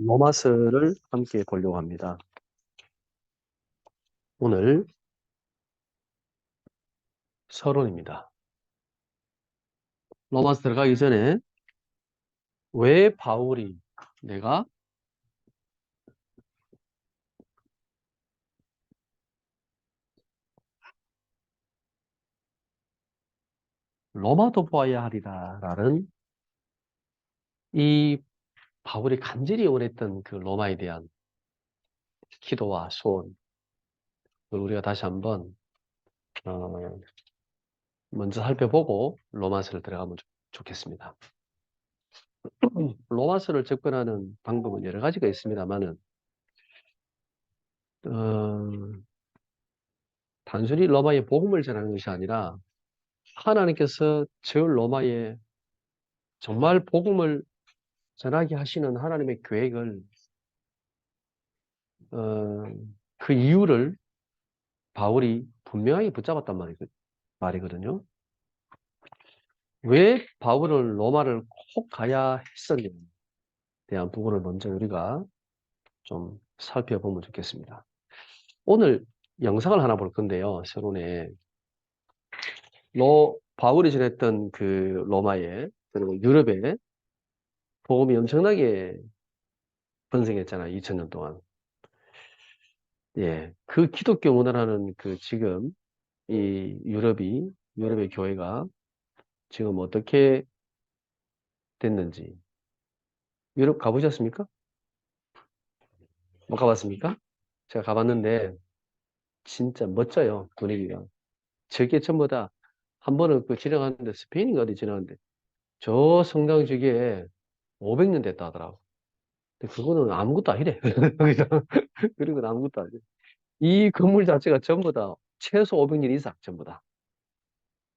로마서를 함께 보려고 합니다. 오늘 서론입니다. 로마서 들어가기 전에 왜 바울이 내가 로마도 보아야 하리라라는 이 바울이 간절히 원했던 그 로마에 대한 기도와 소원을 우리가 다시 한번 먼저 살펴보고 로마서를 들어가면 좋겠습니다. 로마서를 접근하는 방법은 여러 가지가 있습니다만은 단순히 로마의 복음을 전하는 것이 아니라 하나님께서 저 로마에 정말 복음을 전하게 하시는 하나님의 계획을 어, 그 이유를 바울이 분명하게 붙잡았단 말이거든요. 왜 바울은 로마를 꼭 가야 했었냐에 대한 부분을 먼저 우리가 좀 살펴보면 좋겠습니다. 오늘 영상을 하나 볼 건데요. 서론에 바울이 전했던 그 로마에 그리고 유럽에 복음이 엄청나게 번성했잖아요. 2000년 동안. 예, 그 기독교 문화라는 그 지금 이 유럽의 교회가 지금 어떻게 됐는지. 유럽 가보셨습니까? 못 가봤습니까? 제가 가봤는데 진짜 멋져요, 분위기가. 저게 전부 다 한 번은 그 지나갔는데 스페인인가 어디 지나갔는데 저 성당 저기에 500년 됐다 하더라고. 근데 그거는 아무것도 아니래. 그죠? 그런 건 아무것도 아니래. 이 건물 자체가 전부 다 최소 500년 이상 전부 다.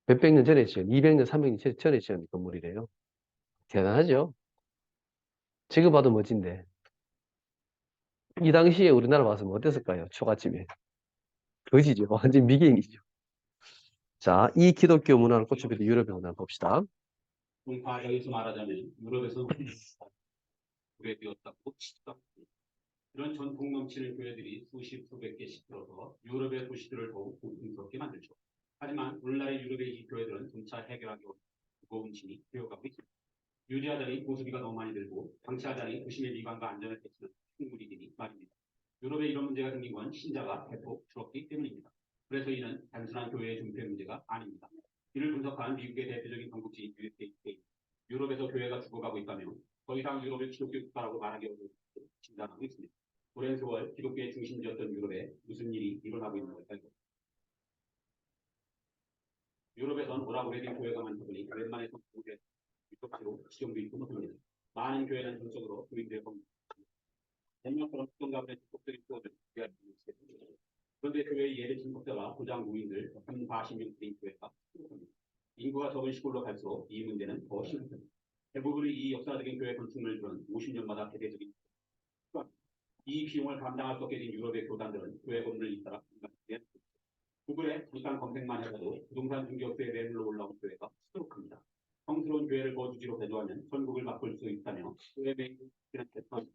몇백 년 전에 지은, 200년, 300년 전에 지은 건물이래요. 대단하죠? 지금 봐도 멋진데. 이 당시에 우리나라 봤으면 어땠을까요? 초가집에. 거지죠. 완전 미개인이죠. 자, 이 기독교 문화를 꽃피우는 유럽의 문화를 봅시다. 여기서 말하자면 유럽에서 오래되었다고 치다. 이런 전통 넘치는 교회들이 수십 수백 개씩 들어서 유럽의 도시들을 더욱 고풍스럽게 만들죠. 하지만 오늘날의 유럽의 이 교회들은 점차 해결하기 어려운 무거운 짐이 되어가고 있습니다. 유지하자니 보수비가 너무 많이 들고 방치하자니 도심의 미관과 안전을 해치는 식물이니 말입니다. 유럽에 이런 문제가 생긴 건 신자가 대폭 줄었기 때문입니다. 그래서 이는 단순한 교회의 존폐 문제가 아닙니다. 이를 분석한 미국의 대표적인 건국지인 USA, 유럽에서 교회가 죽어가고 있다며 더 이상 유럽을 기독교 국가라고 말하기 어려운 것을 진단하고 있습니다. 오랜 세월 기독교의 중심지였던 유럽에 무슨 일이 일어나고 있는 걸까요? 유럽에선 워낙 오래된 교회가 많다 보니 웬만해 성공에 유독지로 지정돼 있고 못합니다. 많은 교회는 전적으로 교인들의 겁니다. 옛날처럼 국정가문의 직접적인 수업을 기하지 못했습니다. 그런데 교회의 예배 친목자와 도장 무인들 340명 된 교회가 부족합니다. 인구가 적은 시골로 갈수록 이 문제는 더 심각합니다. 대부분의 이 역사적인 교회 건축물을 준 50년마다 대대적인 이 비용을 감당할 수 없게 된 유럽의 교단들은 교회 건물을 잇따라 구글에 잠깐 검색만 해봐도 부동산 중개업소에 매물로 올라온 교회가 수두룩합니다. 성스러운 교회를 거주지로 배조하면 전국을 바꿀 수 있다며 교회 매입을 개선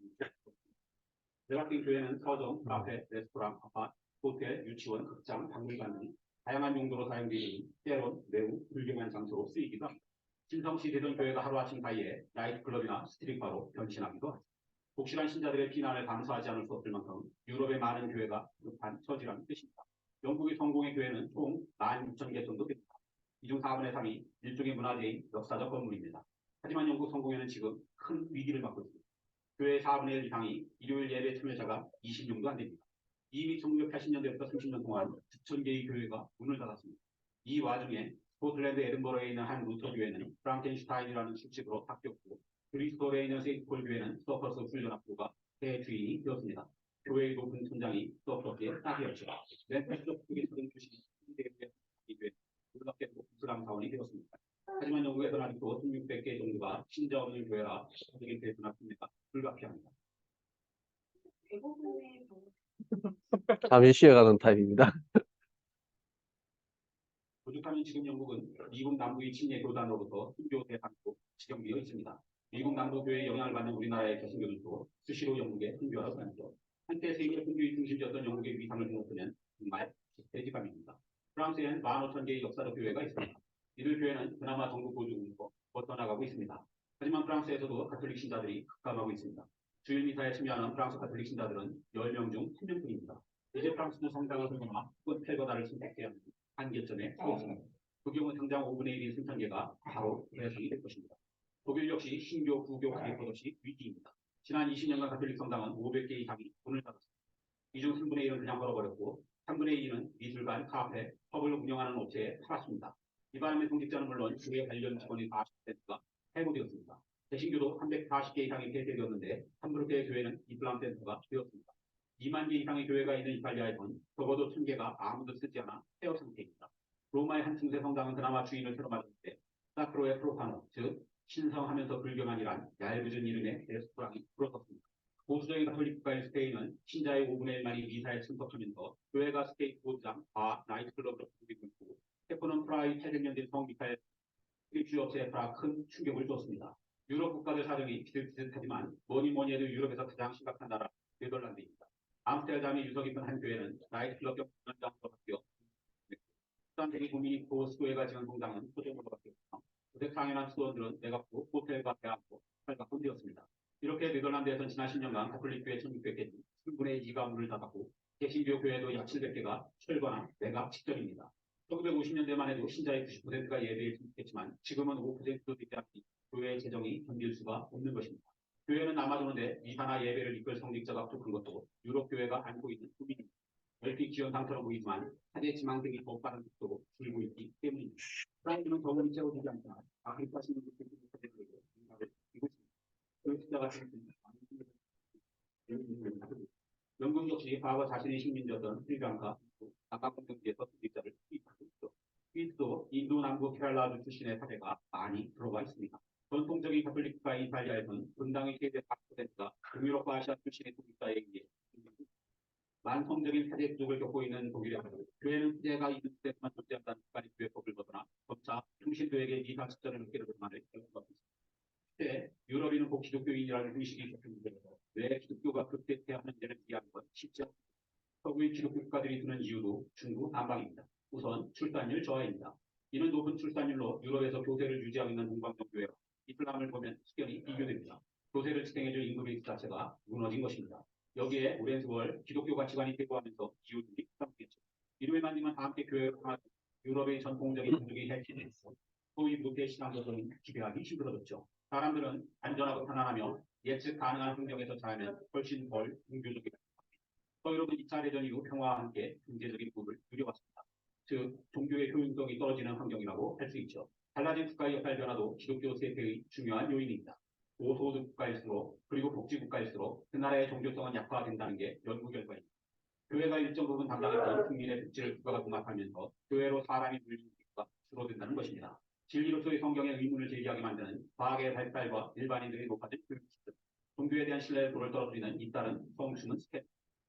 대학교 교회는 서점, 카페, 레스토랑, 아파트, 호텔, 유치원, 극장, 박물관 등 다양한 용도로 사용되니 때론 매우 불경한 장소로 쓰이기도 합니다. 신성시 되던 교회가 하루아침 사이에 나이트클럽이나 스트릿바로 변신하기도 하죠. 독실한 신자들의 비난을 감수하지 않을 수 없을 만큼 유럽의 많은 교회가 급한 처지라는 뜻입니다. 영국의 성공의 교회는 총 16,000개 정도 됩니다. 이 중 4분의 3이 일종의 문화재인 역사적 건물입니다. 하지만 영국 성공회는 지금 큰 위기를 맞고 있습니다. 교회 4분의 1 이상이 일요일 예배 참여자가 20명도 안 됩니다. 이미 1980년대부터 30년 동안 9,000개의 교회가 문을 닫았습니다. 이 와중에 스코틀랜드 에든버러에 있는 한 루터 교회는 프랑켄슈타인이라는 수식으로 바뀌었고 브리스톨에 있는 세인트폴 교회는 서커스 훈련학교가 새 주인이 되었습니다. 교회의 높은 천장이 서커스의 딱이었죠. 맨체스터 쪽에 있던 주식이 교회 놀랍게도 부스람 사원이 되었습니다. 하지만 영국에서는 아직도 1600개 정도가 신자 없는 교회라 세계 대순합입니다. 불가피합니다. 잠시 쉬어가는 타입입니다. 오죽하면 지금 영국은 미국 남부의 친례 교단으로부터 순교 대상으로 지정되어 있습니다. 미국 남부 교회의 영향을 받는 우리나라의 개신교들도 수시로 영국에 선교하러 다녔죠. 한때 세계 선교의 중심지였던 영국의 위상을 생각하면 정말 대지감입니다. 프랑스에는 15,000개의 역사적 교회가 있습니다. 이들 교회는 그나마 전국 보조국으로 뻗어나가고 있습니다. 하지만 프랑스에서도 가톨릭 신자들이 급감하고 있습니다. 주일 미사에 참여하는 프랑스 가톨릭 신자들은 10명 중 1명뿐입니다. 이제 프랑스도 성당을 설거나 혹은 펠거나를 선택해야 하는 한계점에 서 있습니다. 그 경우 당장 5분의 1인 승천계가 바로 예상이 될 것입니다. 독일 역시 신교, 부교 가입 없이 위기입니다. 지난 20년간 가톨릭 성당은 500개 이상이 문을 닫았습니다. 이 중 3분의 1은 그냥 걸어버렸고 3분의 2는 미술관, 카페, 펍을 운영하는 업체에 팔았습니다. 이 바람에 성직자는 물론 교회 관련 직원이 40%가 해고되었습니다. 개신교도 340개 이상이 폐쇄되었는데 함부르크의 교회는 이슬람 센터가 되었습니다. 2만 개 이상의 교회가 있는 이탈리아에선 적어도 1000개가 아무도 쓰지 않아 폐허 상태입니다. 로마의 한 중세 성당은 그나마 주인을 새로 맡았는데 사크로의 프로파노, 즉 신성하면서 불경한이란 얄궂은 이름의 레스토랑이 불어섰습니다. 보수적인 가톨릭 국가인 스페인은 신자의 5분의 1만이 미사에 참석하면서 교회가 스케이트보드장, 바, 나이트클럽으로 부르고 있고 테포는 프라하의 800년 된 성 미카엘 주요 업체에 큰 충격을 줬습니다. 유럽 국가들 사정이 비슷비슷하지만 뭐니 해도 유럽에서 가장 심각한 나라 네덜란드입니다. 암스테르담의 유서 깊은 한 교회는 나이트클럽 경영장으로 바뀌어 수단적인 국민이 고수도회가 지은 성당은 소정으로 바뀌었고 고색 상연한 수도원들은 내각부, 호텔과 대학교, 팔각군되었습니다. 이렇게 네덜란드에서는 지난 10년간 가톨릭 교회 1600개 중 3분의 2가 문을 닫았고 개신교 교회도 약 700개가 철거나 매각 직전입니다. 1950년대만 해도 신자의 90%가 예배에 참석했지만 지금은 5%도 되지 않니 교회의 재정이 견딜 수가 없는 것입니다. 교회는 남아도는데 미사나 예배를 이끌 성직자가 부족한 것도 유럽 교회가 안고 있는 고민입니다. 얼핏 지원 상태로 보이지만 사대 지망생이 더 빠른 속도로 줄고 있기 때문입니다. 프랑스는 더욱 채워지지 않지만 아프리카 시민들에게 생각을 이고 있습니다. 그 숫자가 영국 역시 과거 자신의 식민지였던 스리랑카, 아까 공동지에서 수입자를 투입하고 있죠. 스위스도 인도 남부 케랄라주 출신의 사례가 많이 들어가 있습니다. 전통적인 가톨릭 국가인 이탈리아에서는 분당의 최대 4%가 동유럽과 아시아 출신의 독립자에 의해 만성적인 사제 부족을 겪고 있는 독일의 교회는 사제가 있는 때만 존재한다는 국가의 교회법을 벗어나 점차 충신도에게 미사 직전을 느끼는 것만을 결정하고 있습니다. 때 유럽인은 꼭 기독교인이라는 의식이 적용되면서 왜 기독교가 급대해야 하는지를 이해하는 건 쉽지 않습니다. 서구의 기독교 국가들이 드는 이유도 중구난방입니다. 우선 출산율 저하입니다. 이는 높은 출산율로 유럽에서 교세를 유지하고 있는 동방적 교회와 이슬람을 보면 식견이 비교됩니다. 교세를 지탱해줄 인구 베이스 자체가 무너진 것입니다. 여기에 오랜 세월 기독교 가치관이 퇴보하면서 이웃들이 부담되죠. 이로에만 님은 함께 교회를 통한 유럽의 전통적인 민족의 해치에서 소위 무대 신앙적인 지배하기 힘들어졌죠. 사람들은 안전하고 편안하며 예측 가능한 환경에서 자라면 훨씬 덜 종교적이다. 서유럽은 2차 대전 이후 평화와 함께 경제적인 부를 누려왔습니다. 즉 종교의 효용성이 떨어지는 환경이라고 할 수 있죠. 달라진 국가의 역할 변화도 기독교 세태의 중요한 요인입니다. 고소득 국가일수록 그리고 복지국가일수록 그 나라의 종교성은 약화된다는 게 연구 결과입니다. 교회가 일정 부분 담당했던 국민의 복지를 국가가 통합하면서 교회로 사람이 물리는 기가 줄어든다는 것입니다. 진리로서의 성경의 의문을 제기하게 만드는 과학의 발달과 일반인들이 높아진 교육 시스템, 종교에 대한 신뢰의 도를 떨어뜨리는 잇따른 성수는 스텝,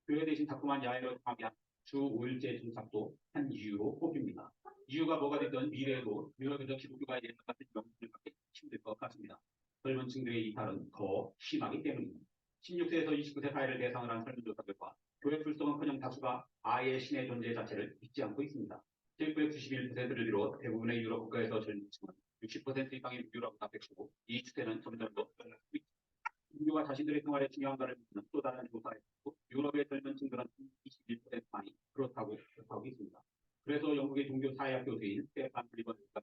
교회 대신 자꾸만 야외로 파괴한 주 5일제 정착도 한 이유로 꼽힙니다. 이유가 뭐가 됐든 미래에도 유럽에서 기독교가 예전 같은 명분을 갖기 힘들 것 같습니다. 젊은 층들의 이탈은 더 심하기 때문입니다. 16세에서 29세 사이를 대상으로 한 설문조사 결과 교회 출석은커녕 다수가 아예 신의 존재 자체를 믿지 않고 있습니다. 1991%를 비롯 대부분의 유럽 국가에서 젊은 층은 60% 이상의 무교라고 답했고 이 추세는 점점 더 종교가 자신들의 생활에 중요한가를 묻는 또 다른 조사에서 유럽의 젊은 층들은 21%만이 그렇다고 답하고 있습니다. 그래서 영국의 종교 사회학 교수인 스테판 블리버드가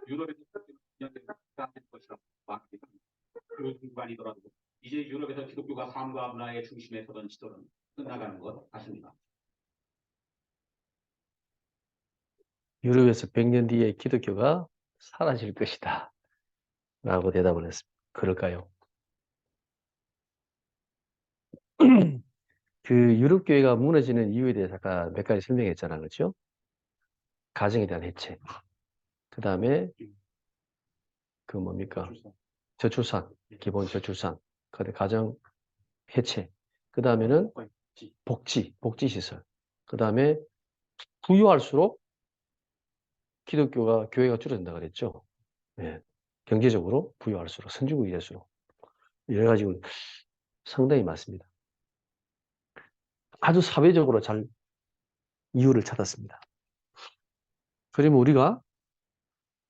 유럽에서 기독교는 될 것이라고 말합니다. 그 중반이더라도 이제 유럽에서 기독교가 삶과 문화의 중심에 서던 시절은 끝나가는 것 같습니다. 유럽에서 100년 뒤에 기독교가 사라질 것이다. 라고 대답을 했습니다. 그럴까요? 그 유럽 교회가 무너지는 이유에 대해서 아까 몇 가지 설명했잖아. 그렇죠? 가정에 대한 해체. 그 다음에 그 뭡니까? 저출산. 기본 저출산. 그 다음에 가정 해체. 그 다음에는 복지시설. 그 다음에 부유할수록 기독교가, 교회가 줄어든다 그랬죠. 예. 경제적으로 부유할수록, 선진국이 될수록. 여러 가지로 상당히 많습니다. 아주 사회적으로 잘 이유를 찾았습니다. 그러면 우리가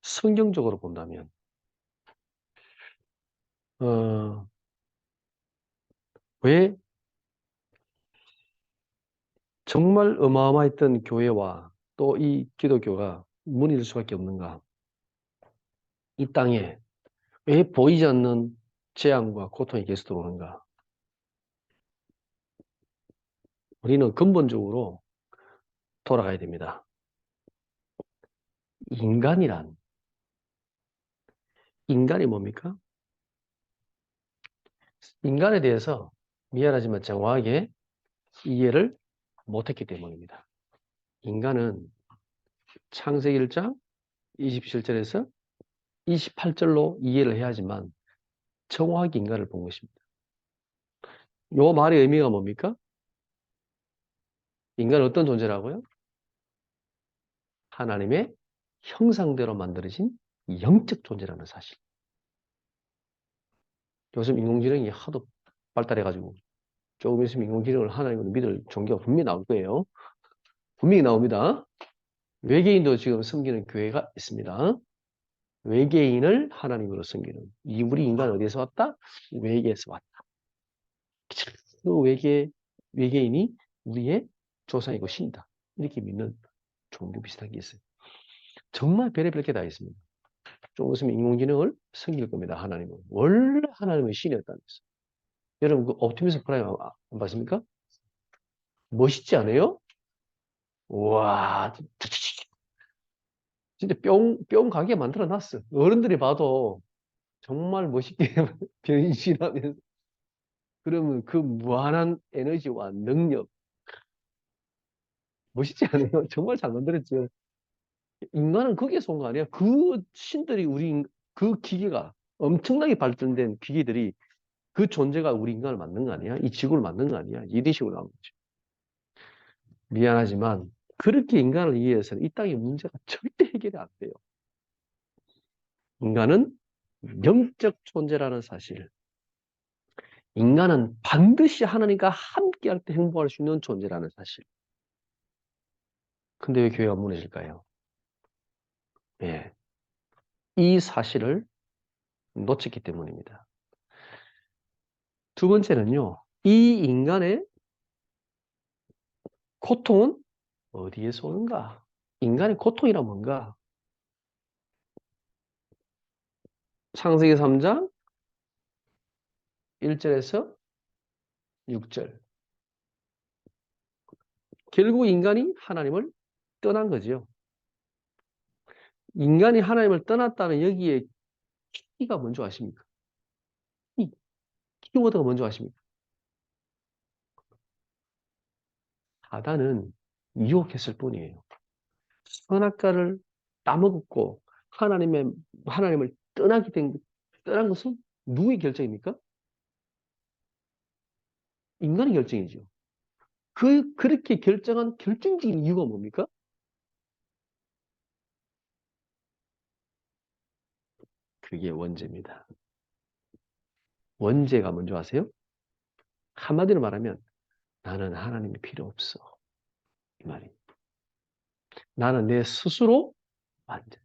성경적으로 본다면, 어, 왜 정말 어마어마했던 교회와 또 이 기독교가 무너질 수밖에 없는가? 이 땅에 왜 보이지 않는 재앙과 고통이 계속 들어오는가? 우리는 근본적으로 돌아가야 됩니다. 인간이란, 인간이 뭡니까? 인간에 대해서 미안하지만 정확하게 이해를 못했기 때문입니다. 인간은 창세기 1장 27절에서 28절로 이해를 해야지만 정확하게 인간을 본 것입니다. 요 말의 의미가 뭡니까? 인간은 어떤 존재라고요? 하나님의 형상대로 만들어진 영적 존재라는 사실. 요즘 인공지능이 하도 발달해가지고 조금 있으면 인공지능을 하나님으로 믿을 종교가 분명히 나올 거예요. 분명히 나옵니다. 외계인도 지금 섬기는 교회가 있습니다. 외계인을 하나님으로 섬기는. 우리 인간 어디에서 왔다? 외계에서 왔다. 그 외계인이 우리의 조상이고 신이다. 이렇게 믿는 종교 비슷한 게 있어요. 정말 별의별 게 다 있습니다. 좀 있으면 인공지능을 섬길 겁니다. 하나님은. 원래 하나님은 신이었다면서. 여러분, 그 옵티머스 프라임 안 봤습니까? 멋있지 않아요? 와, 진짜 뿅 가게 만들어 놨어. 어른들이 봐도 정말 멋있게 변신하면서. 그러면 그 무한한 에너지와 능력, 멋있지 않아요? 정말 잘 만들었죠. 인간은 거기에서 온 거 아니야? 그 신들이 그 기계가, 엄청나게 발전된 기계들이 그 존재가 우리 인간을 만든 거 아니야? 이 지구를 만든 거 아니야? 이런 식으로 나온 거죠. 미안하지만 그렇게 인간을 이해해서는 이 땅의 문제가 절대 해결이 안 돼요. 인간은 영적 존재라는 사실. 인간은 반드시 하나님과 함께할 때 행복할 수 있는 존재라는 사실. 근데 왜 교회가 무너질까요? 예. 이 사실을 놓쳤기 때문입니다. 두 번째는요, 이 인간의 고통은 어디에서 오는가? 인간의 고통이란 뭔가? 창세기 3장 1절에서 6절. 결국 인간이 하나님을 떠난 거죠. 인간이 하나님을 떠났다는 여기에 키가 뭔지 아십니까? 이 키워드가 뭔지 아십니까? 사단은 유혹했을 뿐이에요. 선악과를 따먹었고 하나님을 떠난 것은 누구의 결정입니까? 인간의 결정이죠. 그렇게 결정한 결정적인 이유가 뭡니까? 그게 원죄입니다. 원죄가 뭔지 아세요? 한마디로 말하면 나는 하나님이 필요 없어. 이 말이. 나는 내 스스로 완전.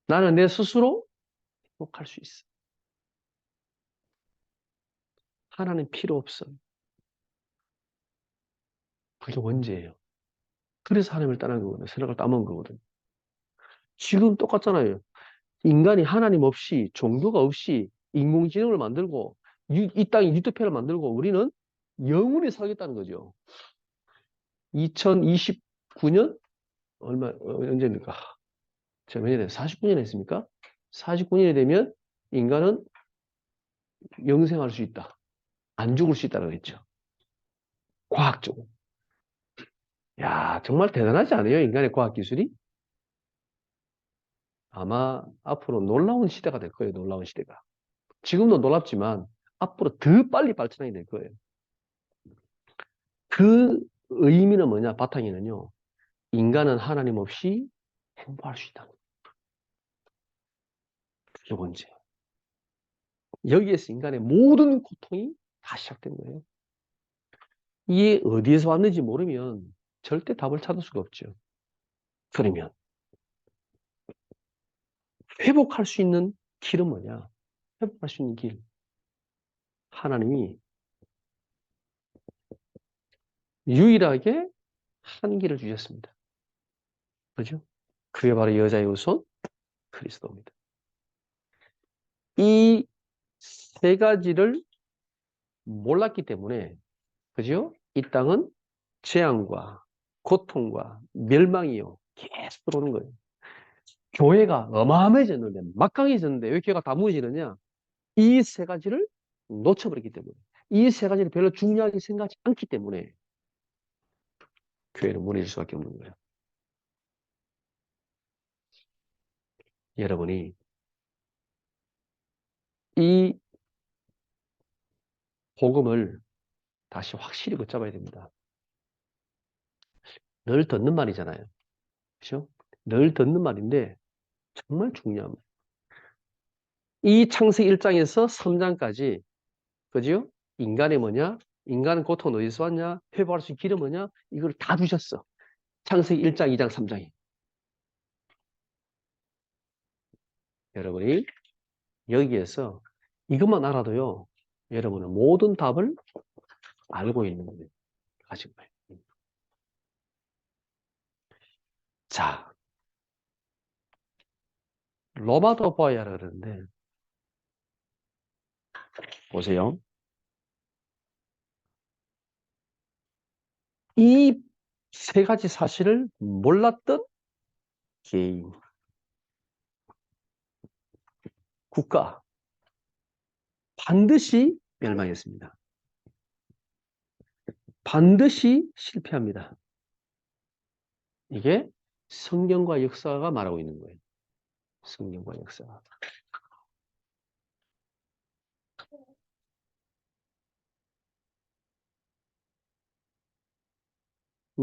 나는 내 스스로 행복할 수 있어. 하나님 필요 없어. 그게 원죄예요. 그래서 하나님을 떠난 거거든. 선악을 따먹은 거거든. 지금 똑같잖아요. 인간이 하나님 없이 종교가 없이 인공지능을 만들고 이 땅에 유토피아를 만들고 우리는 영원히 살겠다는 거죠. 2029년 언제입니까? 제가 몇 년에 49년 했습니까? 49년이 되면 인간은 영생할 수 있다. 안 죽을 수 있다고 했죠. 과학적으로. 야, 정말 대단하지 않아요? 인간의 과학 기술이? 아마 앞으로 놀라운 시대가 될 거예요. 놀라운 시대가. 지금도 놀랍지만 앞으로 더 빨리 발전하게 될 거예요. 그 의미는 뭐냐? 바탕에는요. 인간은 하나님 없이 행복할 수 있다. 두 번째. 여기에서 인간의 모든 고통이 다 시작된 거예요. 이게 어디에서 왔는지 모르면 절대 답을 찾을 수가 없죠. 그러면 회복할 수 있는 길은 뭐냐? 회복할 수 있는 길. 하나님이 유일하게 한 길을 주셨습니다. 그죠? 그게 바로 여자의 후손 그리스도입니다. 이 세 가지를 몰랐기 때문에, 그죠? 이 땅은 재앙과 고통과 멸망이요. 계속 들어오는 거예요. 교회가 어마어마해졌는데, 막강해졌는데, 왜 교회가 다 무너지느냐? 이 세 가지를 놓쳐버렸기 때문에. 이 세 가지를 별로 중요하게 생각하지 않기 때문에 교회는 무너질 수밖에 없는 거예요. 여러분이 이 복음을 다시 확실히 붙잡아야 됩니다. 늘 듣는 말이잖아요. 그렇죠? 늘 듣는 말인데 정말 중요합니다. 이 창세기 1장에서 3장까지 그죠? 인간의 뭐냐? 인간은 고통 어디서 왔냐? 회복할 수 있는 길은 뭐냐? 이걸 다 주셨어. 창세기 1장, 2장, 3장이. 여러분이 여기에서 이것만 알아도요. 여러분은 모든 답을 알고 있는 거예요. 가지고 거예요. 자, 로마도 봐야 그러는데 보세요. 이 세 가지 사실을 몰랐던 개인, 국가 반드시 멸망했습니다. 반드시 실패합니다. 이게 성경과 역사가 말하고 있는 거예요. 성경과 역사가.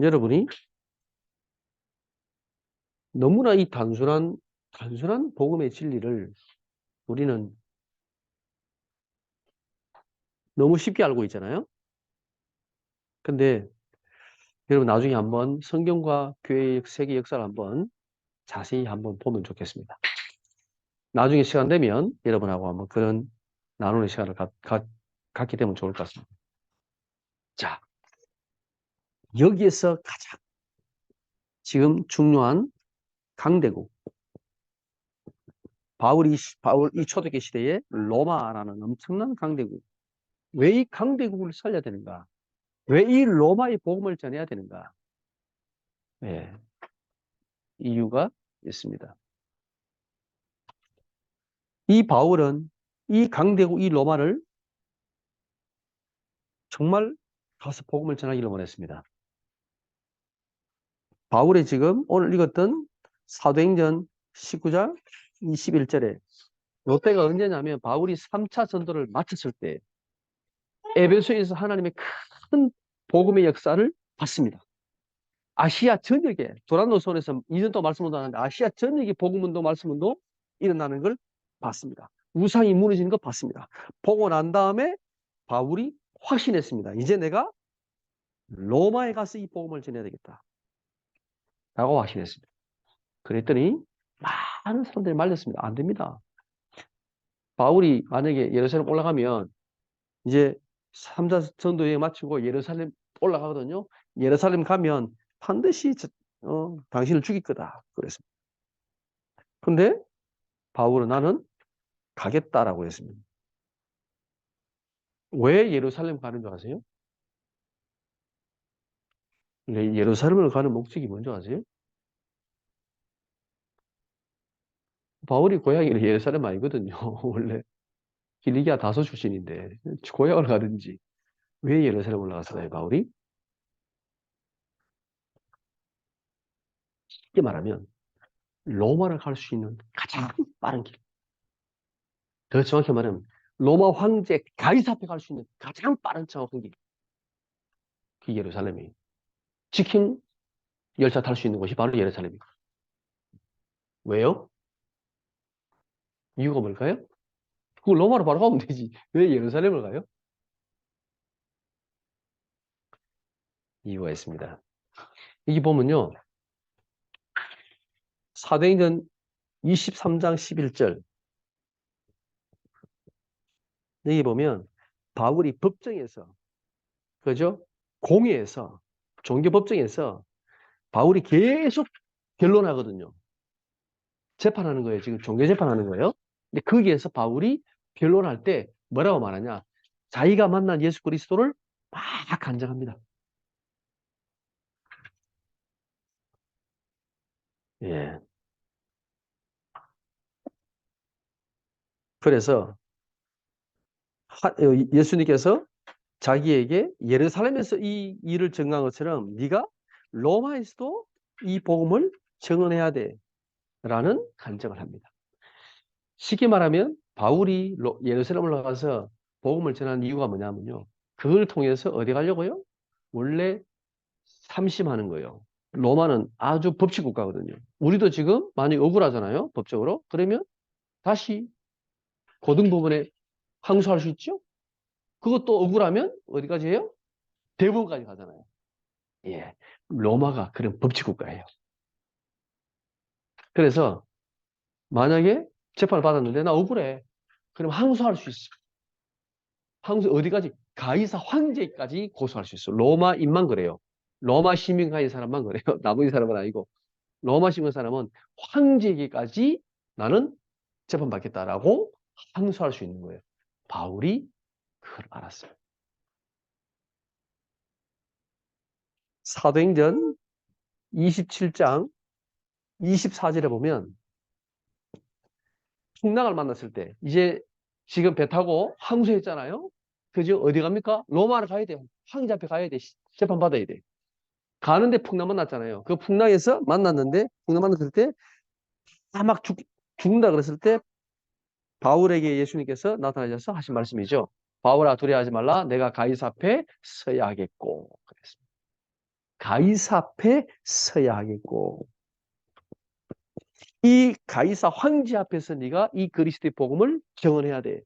여러분이 너무나 이 단순한 복음의 진리를 우리는 너무 쉽게 알고 있잖아요. 근데 여러분 나중에 한번 성경과 교회의 세계 역사를 한번 자세히 한번 보면 좋겠습니다. 나중에 시간 되면 여러분하고 한번 그런 나누는 시간을 갖게 되면 좋을 것 같습니다. 자, 여기에서 가장 지금 중요한 강대국. 바울 이 초대교회 시대에 로마라는 엄청난 강대국. 왜 이 강대국을 살려야 되는가? 왜 이 로마의 복음을 전해야 되는가? 예, 이유가 있습니다. 이 바울은 이 강대국, 이 로마를 정말 가서 복음을 전하기를 원했습니다. 바울의 지금 오늘 읽었던 사도행전 19장 21절에 이때가 언제냐면 바울이 3차 전도를 마쳤을 때 에베소에서 하나님의 큰 복음의 역사를 봤습니다. 아시아 전역에 도란노선에서 이전도 말씀도 하는데 아시아 전역에 복음운동 말씀운동 일어나는 걸 봤습니다. 우상이 무너지는 거 봤습니다. 보고 난 다음에 바울이 확신했습니다. 이제 내가 로마에 가서 이 복음을 전해야 되겠다. 라고 확신했습니다. 그랬더니 많은 사람들이 말렸습니다. 안 됩니다. 바울이 만약에 예루살렘 올라가면 이제 3차 전도 여행 마치고 예루살렘 올라가거든요. 예루살렘 가면 반드시 당신을 죽일 거다. 그랬습니다. 근데 바울은 나는 가겠다라고 했습니다. 왜 예루살렘 가는 줄 아세요? 예루살렘을 가는 목적이 뭔지 아세요? 바울이 고향이 예루살렘 아니거든요. 원래 길리기아 다소 출신인데 고향을 가든지 왜 예루살렘 올라갔을까요, 바울이? 쉽게 말하면 로마를 갈 수 있는 가장 빠른 길. 더 정확히 말하면 로마 황제 가이사 앞에 갈 수 있는 가장 빠른 정확한 길. 그 예루살렘이. 치킨 열차 탈 수 있는 곳이 바로 예루살렘이고. 왜요? 이유가 뭘까요? 그걸 로마로 바로 가면 되지. 왜 예루살렘을 가요? 이유가 있습니다. 여기 보면요. 사도행전 23장 11절. 여기 보면 바울이 법정에서, 그죠? 공회에서, 종교법정에서 바울이 계속 변론하거든요. 재판하는 거예요. 지금 종교 재판하는 거예요. 근데 거기에서 바울이 변론할 때 뭐라고 말하냐? 자기가 만난 예수 그리스도를 막 간증합니다. 예. 그래서 예수님께서 자기에게 예루살렘에서 이 일을 증거한 것처럼 네가 로마에서도 이 복음을 증언해야 돼라는 간증을 합니다. 쉽게 말하면 바울이 예루살렘을 가서 복음을 전한 이유가 뭐냐면요. 그걸 통해서 어디 가려고요? 원래 삼심하는 거예요. 로마는 아주 법치 국가거든요. 우리도 지금 많이 억울하잖아요. 법적으로. 그러면 다시 고등법원에 항소할 수 있죠? 그것도 억울하면 어디까지 해요? 대법원까지 가잖아요. 예. 로마가 그런 법치 국가예요. 그래서 만약에 재판을 받았는데 나 억울해. 그럼 항소할 수 있어. 항소 어디까지? 가이사 황제까지 고소할 수 있어. 로마인만 그래요. 로마 시민 가진 사람만 그래요. 나머지 사람은 아니고. 로마 시민 사람은 황제에게까지 나는 재판받겠다라고 항소할 수 있는 거예요. 바울이 그걸 알았어요. 사도행전 27장 24절에 보면 풍랑을 만났을 때 이제 지금 배 타고 항소했잖아요. 그죠? 어디 갑니까? 로마를 가야 돼요. 황제 앞에 가야 돼. 재판 받아야 돼. 가는데 풍랑 만났잖아요. 그 풍랑에서 만났는데 풍랑 만났을 때 막 죽는다 그랬을 때 바울에게 예수님께서 나타나셔서 하신 말씀이죠. 바울아 두려워하지 말라. 내가 가이사 앞에 서야 하겠고. 그랬습니다. 가이사 앞에 서야 하겠고. 이 가이사 황제 앞에서 네가 이 그리스도의 복음을 증언해야 돼.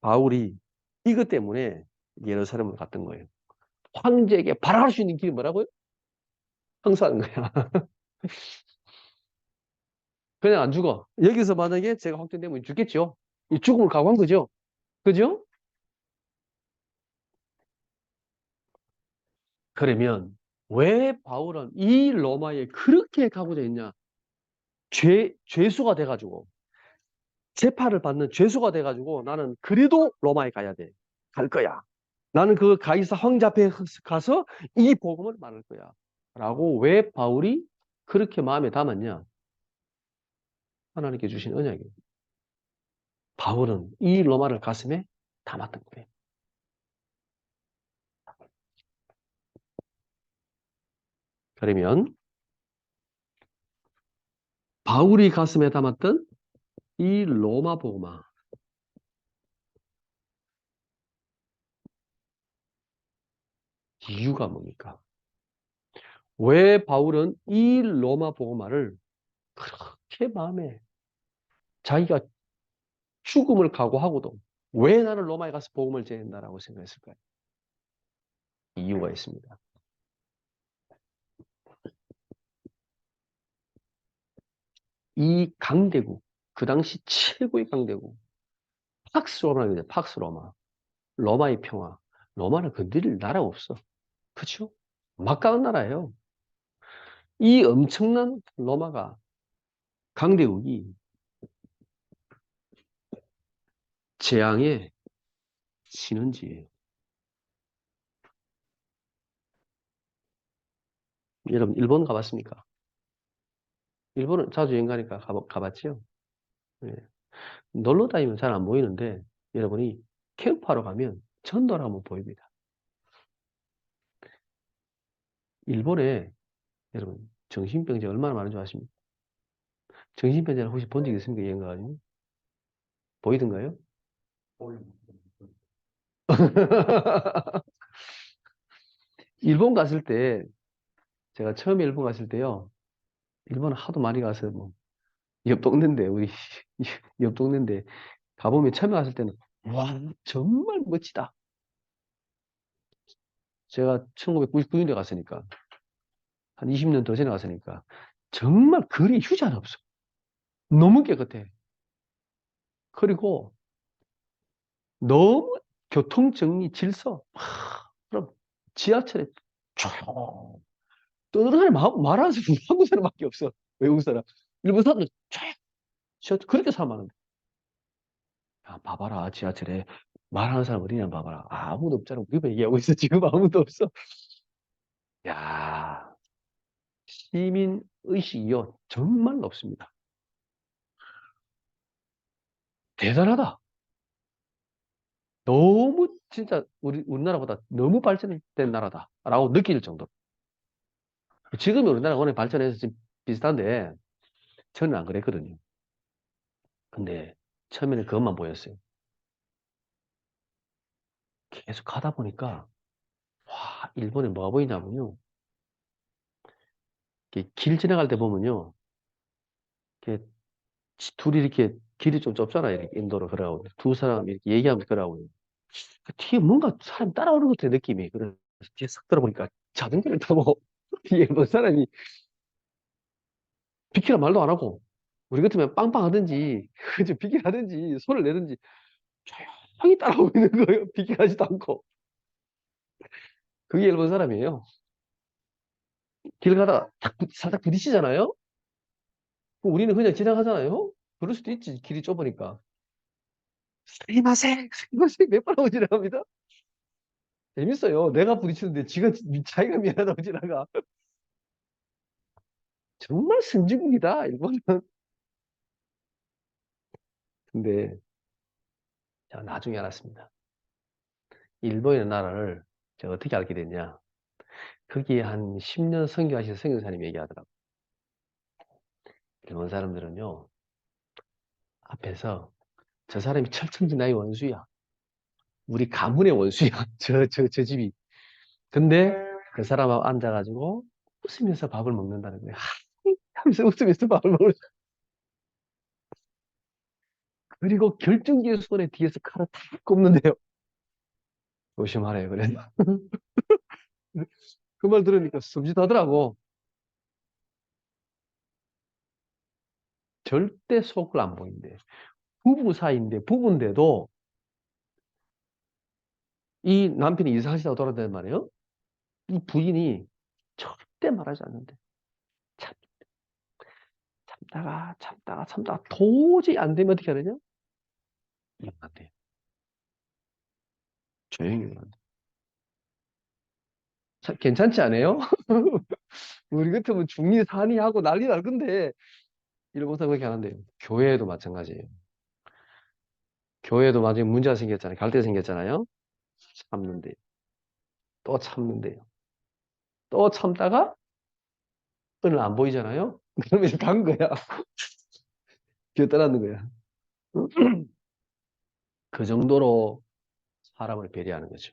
바울이 이것 때문에 예루살렘을 갔던 거예요. 황제에게 발악할 수 있는 길이 뭐라고요? 항소하는 거야. 그냥 안 죽어. 여기서 만약에 제가 확정되면 죽겠죠. 이 죽음을 각오한 거죠. 그죠? 그러면 왜 바울은 이 로마에 그렇게 가고자 했냐? 죄수가 돼가지고 재판을 받는 죄수가 돼가지고 나는 그래도 로마에 가야 돼. 갈 거야. 나는 그 가이사 황제 앞에 가서 이 복음을 말할 거야. 라고 왜 바울이 그렇게 마음에 담았냐? 하나님께 주신 언약이에요. 바울은 이 로마를 가슴에 담았던 거예요. 그러면 바울이 가슴에 담았던 이 로마 복음화 이유가 뭡니까? 왜 바울은 이 로마 복음화를 그렇게 마음에 자기가 죽음을 각오하고도 왜 나는 로마에 가서 복음을 전한다라고 생각했을까요? 이유가 있습니다. 이 강대국, 그 당시 최고의 강대국, 팍스로마입니다. 팍스로마. 로마의 평화. 로마는 건드릴 나라가 없어. 그렇죠? 막강한 나라예요. 이 엄청난 로마가 강대국이 재앙의 신원지예요. 여러분 일본 가봤습니까? 일본은 자주 여행 가니까 가봤죠? 네. 놀러 다니면 잘 안 보이는데 여러분이 캠프하러 가면 전도를 하면 보입니다. 일본에 여러분 정신병자 얼마나 많은 줄 아십니까? 정신병자를 혹시 본 적 있습니까? 여행 가가지고? 보이던가요? 일본 갔을 때 제가 처음에 일본 갔을 때요. 일본 하도 많이 가서 뭐, 옆 동네인데, 우리, 옆 동네인데, 가보면 처음에 갔을 때는, 와, 정말 멋지다. 제가 1999년에 갔으니까, 한 20년 더 전에 갔으니까, 정말 거리 휴지 하나 없어. 너무 깨끗해. 그리고 너무 교통정리 질서. 그럼 지하철에 쭉 떠드는 사람이 말하는 사람 한국 사람밖에 없어. 외국 사람. 일본 사람들 쭉 그렇게 사람 많은데. 야, 봐봐라. 지하철에 말하는 사람 어디냐 봐봐라. 아무도 없잖아. 우리만 얘기하고 있어. 지금 아무도 없어. 야, 시민 의식이요. 정말 높습니다. 대단하다. 너무 진짜 우리나라보다 너무 발전된 나라다라고 느낄 정도로. 지금의 우리나라가 워낙 발전해서 지금 비슷한데 저는 안 그랬거든요. 근데 처음에는 그것만 보였어요. 계속 가다 보니까 와, 일본에 뭐가 보이냐면요. 이렇게 길 지나갈 때 보면요. 이렇게 둘이 이렇게 길이 좀 좁잖아요. 이렇게 인도로 걸어가고 두 사람 이렇게 얘기하면서 걸어가고 그 뒤에 뭔가 사람 따라오는 것 같은 느낌이. 그래서 뒤에 싹 들어보니까 자전거를 타고 뒤에 뭐 사람이 비키라 말도 안 하고 우리 같으면 빵빵 하든지 그저 비키라 하든지 손을 내든지 조용히 따라오고 있는 거예요. 비키라 하지도 않고. 그게 일본 사람이에요. 길 가다가 살짝 부딪히잖아요. 우리는 그냥 지나가잖아요. 그럴 수도 있지. 길이 좁으니까. 스미마셍, 스미마셍 몇 번 하고 지나갑니다. 재밌어요. 내가 부딪히는데 자기가 미안하다고 지나가. 정말 선진국이다, 일본은. 근데 제가 나중에 알았습니다. 일본이라는 나라를 제가 어떻게 알게 됐냐. 거기에 한 10년 선교하신 선교사님이 얘기하더라고요. 일본 사람들은요, 앞에서 저 사람이 철천지 나의 원수야. 우리 가문의 원수야. 저 집이. 근데 그 사람하고 앉아가지고 웃으면서 밥을 먹는다는 거예요. 하면서 웃으면서 밥을 먹는 그리고 결정기의 순간에 뒤에서 칼을 탁 꼽는데요. 조심하래요, 그래. 그 말 들으니까 섬찟하더라고. 절대 속을 안 보인대. 부부 사이인데, 부부인데도 이 남편이 이사하시다고 돌아다니는 말이에요. 이 부인이 절대 말하지 않는데. 참, 참다가 도저히 안 되면 어떻게 하느냐? 이러면 안 돼. 조용히 하면 안 돼. 괜찮지 않아요? 우리 같으면 중리 산이 하고 난리 날 건데 일본 사람 그렇게 하는데 교회도 마찬가지예요. 교회도 나중에 문제가 생겼잖아요. 갈등이 생겼잖아요. 참는데 또 참는데요. 또 참다가 오늘 안 보이잖아요. 그러면 이제 간 거야. 뛰어떠나는 거야. 그 정도로 사람을 배려하는 거죠.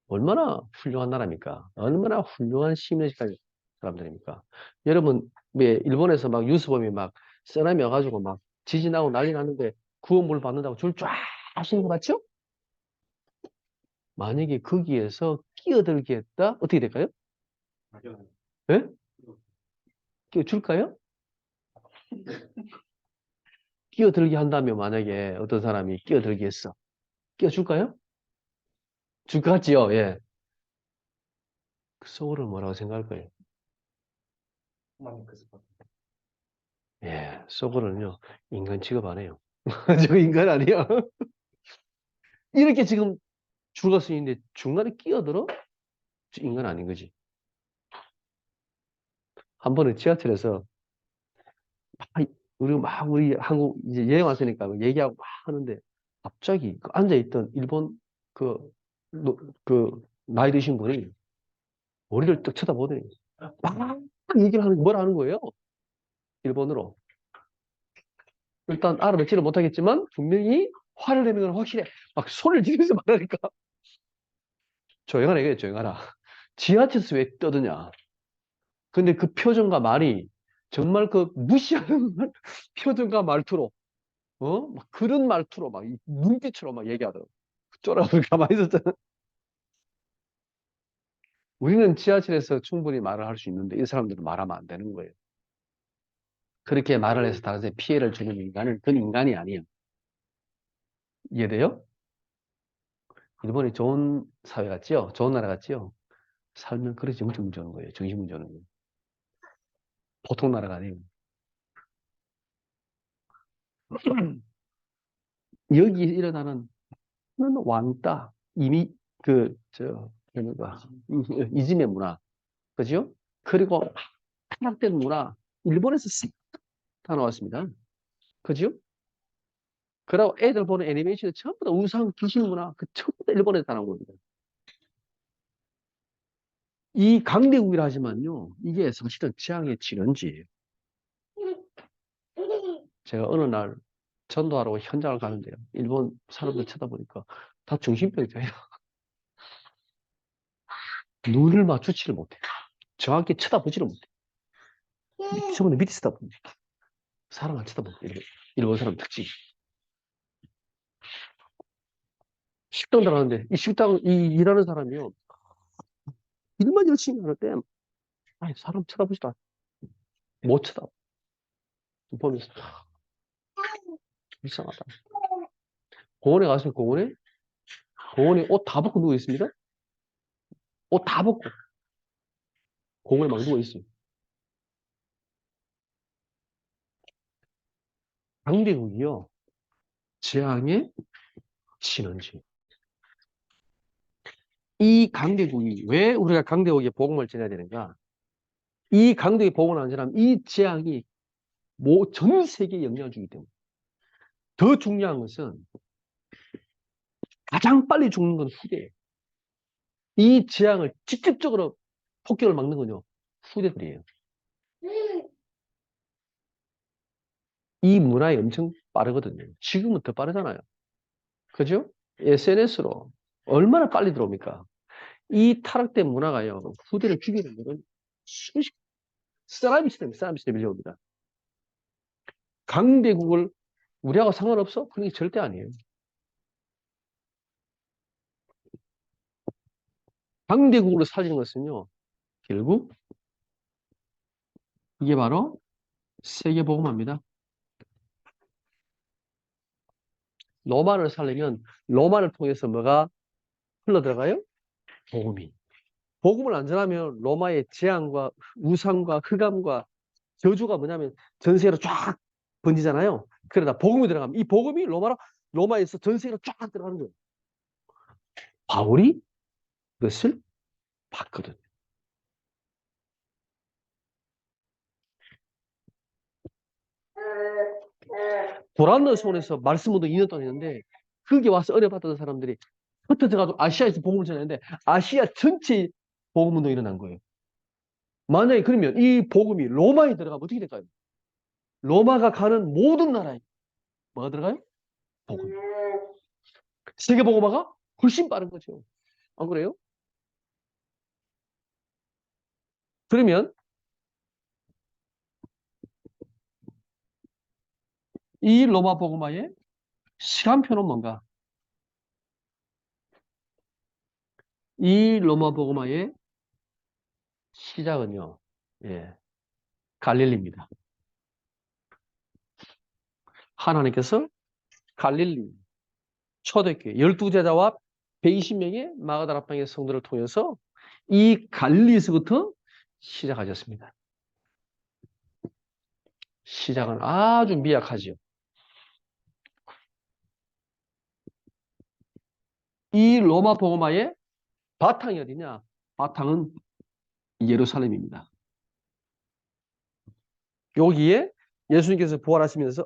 얼마나 훌륭한 나라입니까? 얼마나 훌륭한 시민의식 가진 사람들입니까? 여러분, 왜 일본에서 막 뉴스 보면 막 쓰나미 와가지고 막 지진하고 난리 났는데 구원물 받는다고 줄 쫙 하시는 거 맞죠? 만약에 거기에서 끼어들게 했다? 어떻게 될까요? 맞아요. 예? 끼어줄까요? 끼어들게 한다면 만약에 어떤 사람이 끼어들게 했어. 끼어줄까요? 줄 것 같지요? 예. 그 속으로 뭐라고 생각할 거예요? 예, 속으로는요, 인간 취급 안 해요. 저 인간 아니야. 이렇게 지금 줄가 서 있는데 중간에 끼어들어? 저 인간 아닌 거지. 한 번은 지하철에서 막 우리 한국 이제 여행 왔으니까 얘기하고 막 하는데 갑자기 그 앉아있던 일본 그, 그 나이 드신 분이 머리를 딱 쳐다보더니 막 얘기를 뭐라 하는 거예요. 일본어로. 일단 알아듣지는 못하겠지만 분명히 화를 내는 건 확실해. 막 소리를 지르면서 말하니까 조용하라 이거예요. 조용하라. 지하철에서 왜 떠드냐. 근데 그 표정과 말이 정말 그 무시하는 표정과 말투로, 막 그런 말투로 막 눈빛으로 막 얘기하더라고. 쫄아서 가만히 있었잖아. 우리는 지하철에서 충분히 말을 할 수 있는데 이 사람들은 말하면 안 되는 거예요. 그렇게 말을 해서 다른 사람에 피해를 주는 인간은 그건 인간이 아니에요. 이해돼요? 일본이 좋은 사회 같지요? 좋은 나라 같지요? 살면 그래 정신 문제 오는 거예요. 정신 문제 오는 거예요. 보통 나라가 아니에요. 여기 일어나는 왕따, 이미 그러니까 이지메 문화, 그죠? 그리고 타락된 문화, 일본에서 다 나왔습니다. 그죠? 그리고 애들 보는 애니메이션이 전부 다 우상 귀신 문화, 그 전부 다 일본에서 다 나온 겁니다. 이 강대국이라 하지만요, 이게 사실은 지향의 진원지예요. 제가 어느 날 전도하러 현장을 가는데요. 일본 사람들 쳐다보니까 다 정신병자예요. 눈을 마주치를 못해. 정확히 쳐다보지를 못해. 저번에 밑에 쳐다보는데 사람 안 쳐다보고 일본 사람 특징. 식당 들어가는데 이 식당 이 일하는 사람이요. 일만 열심히 하는데 아니 사람 쳐다보지도 않아. 못 쳐다봐. 보면서 이상하다. 공원에 가서 공원에 옷 다 벗고 누워 있습니다. 옷 다 벗고 공원에 막 누워 있어요. 강대국이요. 재앙의 신원지. 이 강대국이 왜 우리가 강대국에 복음을 전해야 되는가? 이 강대국에 복음을 안 전하면 이 재앙이 전 세계에 영향을 주기 때문에. 더 중요한 것은 가장 빨리 죽는 건 후대예요. 이 재앙을 직접적으로 폭격을 막는 건요. 후대들이에요. 이 문화에 엄청 빠르거든요. 지금은 더 빠르잖아요. 그죠? SNS로 얼마나 빨리 들어옵니까? 이 타락된 문화가요. 후대를 죽이는 것은 수십 사람 시대 밀려옵니다. 강대국을 우리하고 상관없어? 그런 게 절대 아니에요. 강대국으로 살리는 것은요. 결국 이게 바로 세계복음화입니다. 로마를 살리면 로마를 통해서 뭐가 흘러들어가요? 복음이. 복음을 안 전하면 로마의 재앙과 우상과 흑암과 저주가 뭐냐면 전 세계로 쫙 번지잖아요. 그러다 복음이 들어가면 이 복음이 로마에서 전 세계로 쫙 들어가는 거예요. 바울이 그것을 봤거든. 고란노 손에서 말씀으로 2년 동안 했는데 거기 와서 은혜받던 사람들이 흩어져가지고 아시아에서 복음을 전했는데 아시아 전체 복음운동이 일어난 거예요. 만약에 그러면 이 복음이 로마에 들어가면 어떻게 될까요? 로마가 가는 모든 나라에 뭐가 들어가요? 복음. 세계 복음화가 훨씬 빠른 거죠. 안 그래요? 그러면 이 로마 복음화의 시간표는 뭔가? 이 로마 복음화의 시작은요. 예, 갈릴리입니다. 하나님께서 갈릴리 초대교회 12제자와 120명의 마가다락방의 성도를 통해서 이 갈릴리에서부터 시작하셨습니다. 시작은 아주 미약하죠. 이 로마 복음화의 바탕이 어디냐? 바탕은 예루살렘입니다. 여기에 예수님께서 부활하시면서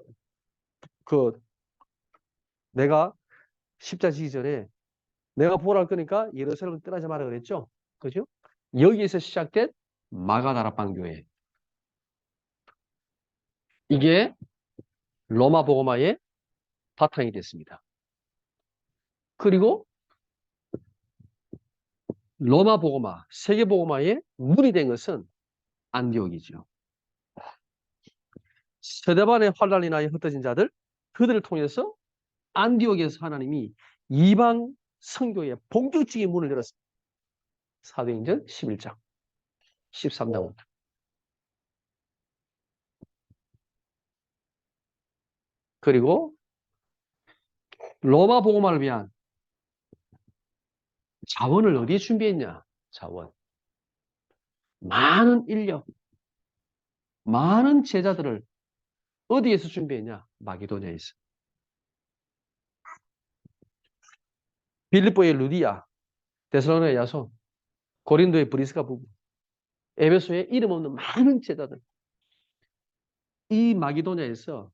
그 내가 십자가 지기 전에 내가 부활할 거니까 예루살렘을 떠나지 마라 그랬죠. 그죠? 여기에서 시작된 마가다락방 교회. 이게 로마 복음화의 바탕이 됐습니다. 그리고 로마 복음화, 세계 복음화의 문이 된 것은 안디옥이죠. 스데반의 환란이 나에 흩어진 자들, 그들을 통해서 안디옥에서 하나님이 이방 선교의 본격적인 문을 열었습니다. 사도행전 11장, 13장부터. 그리고 로마 복음화를 위한 자원을 어디에 준비했냐? 자원. 많은 인력, 많은 제자들을 어디에서 준비했냐? 마게도냐에서. 빌립보의 루디아, 데살로니가의 야손, 고린도의 브리스가 부부, 에베소의 이름 없는 많은 제자들. 이 마게도냐에서